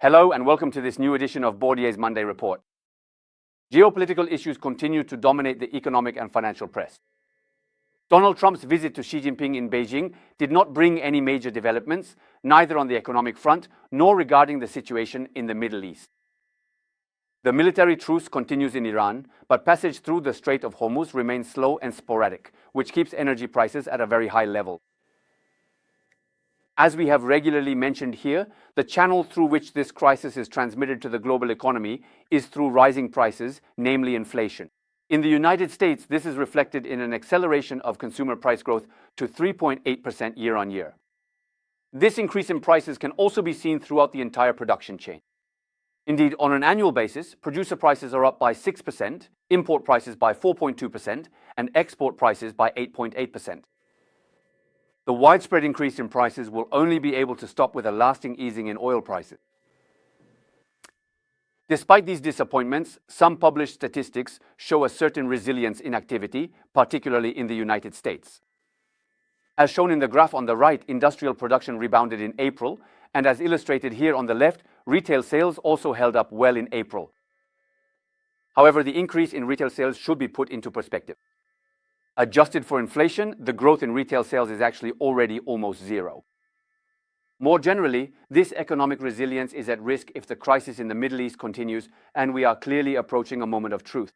Hello and welcome to this new edition of Bourdier's Monday Report. Geopolitical issues continue to dominate the economic and financial press. Donald Trump's visit to Xi Jinping in Beijing did not bring any major developments, neither on the economic front nor regarding the situation in the Middle East. The military truce continues in Iran, but passage through the Strait of Hormuz remains slow and sporadic, which keeps energy prices at a very high level. As we have regularly mentioned here, the channel through which this crisis is transmitted to the global economy is through rising prices, namely inflation. In the United States, this is reflected in an acceleration of consumer price growth to 3.8% year-on-year. This increase in prices can also be seen throughout the entire production chain. Indeed, on an annual basis, producer prices are up by 6%, import prices by 4.2%, and export prices by 8.8%. The widespread increase in prices will only be able to stop with a lasting easing in oil prices. Despite these disappointments, some published statistics show a certain resilience in activity, particularly in the United States. As shown in the graph on the right, industrial production rebounded in April, and as illustrated here on the left, retail sales also held up well in April. However, the increase in retail sales should be put into perspective. Adjusted for inflation, the growth in retail sales is actually already almost zero. More generally, this economic resilience is at risk if the crisis in the Middle East continues, and we are clearly approaching a moment of truth.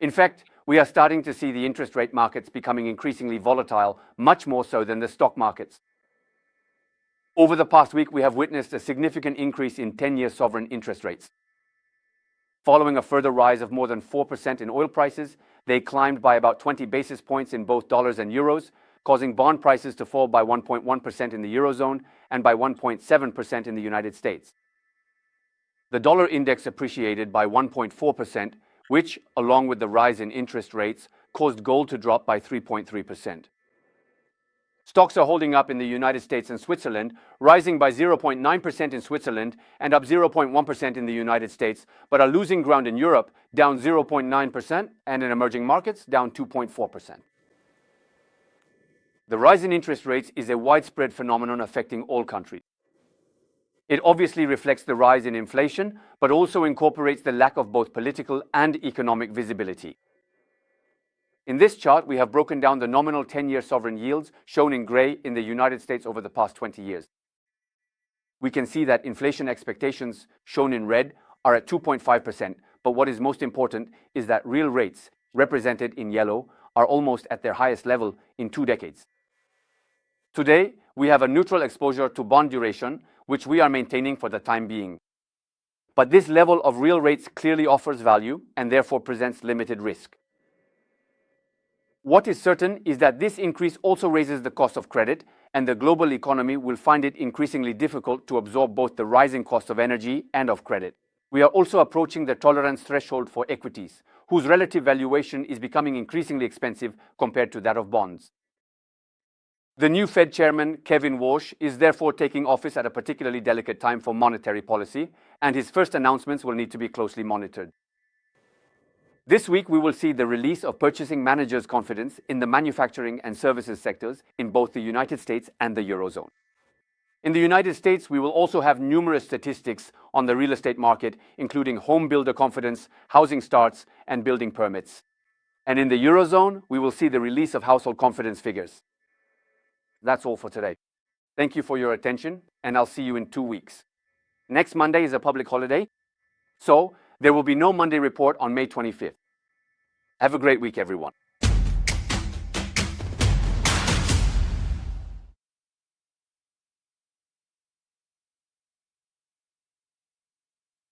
In fact, we are starting to see the interest rate markets becoming increasingly volatile, much more so than the stock markets. Over the past week, we have witnessed a significant increase in 10-year sovereign interest rates. Following a further rise of more than 4% in oil prices, they climbed by about 20 basis points in both dollars and euros, causing bond prices to fall by 1.1% in the Eurozone and by 1.7% in the United States. The dollar index appreciated by 1.4%, which, along with the rise in interest rates, caused gold to drop by 3.3%. Stocks are holding up in the United States and Switzerland, rising by 0.9% in Switzerland and up 0.1% in the United States, but are losing ground in Europe, down 0.9%, and in emerging markets, down 2.4%. The rise in interest rates is a widespread phenomenon affecting all countries. It obviously reflects the rise in inflation, but also incorporates the lack of both political and economic visibility. In this chart, we have broken down the nominal 10-year sovereign yields shown in gray in the United States over the past 20 years. We can see that inflation expectations, shown in red, are at 2.5%, but what is most important is that real rates, represented in yellow, are almost at their highest level in 2 decades. Today, we have a neutral exposure to bond duration, which we are maintaining for the time being. But this level of real rates clearly offers value and therefore presents limited risk. What is certain is that this increase also raises the cost of credit, and the global economy will find it increasingly difficult to absorb both the rising cost of energy and of credit. We are also approaching the tolerance threshold for equities, whose relative valuation is becoming increasingly expensive compared to that of bonds. The new Fed chairman, Kevin Warsh, is therefore taking office at a particularly delicate time for monetary policy, and his first announcements will need to be closely monitored. This week, we will see the release of purchasing managers' confidence in the manufacturing and services sectors in both the United States and the Eurozone. In the United States, we will also have numerous statistics on the real estate market, including home builder confidence, housing starts, and building permits. And in the Eurozone, we will see the release of household confidence figures. That's all for today. Thank you for your attention, and I'll see you in 2 weeks. Next Monday is a public holiday, so there will be no Monday report on May 25th. Have a great week, everyone.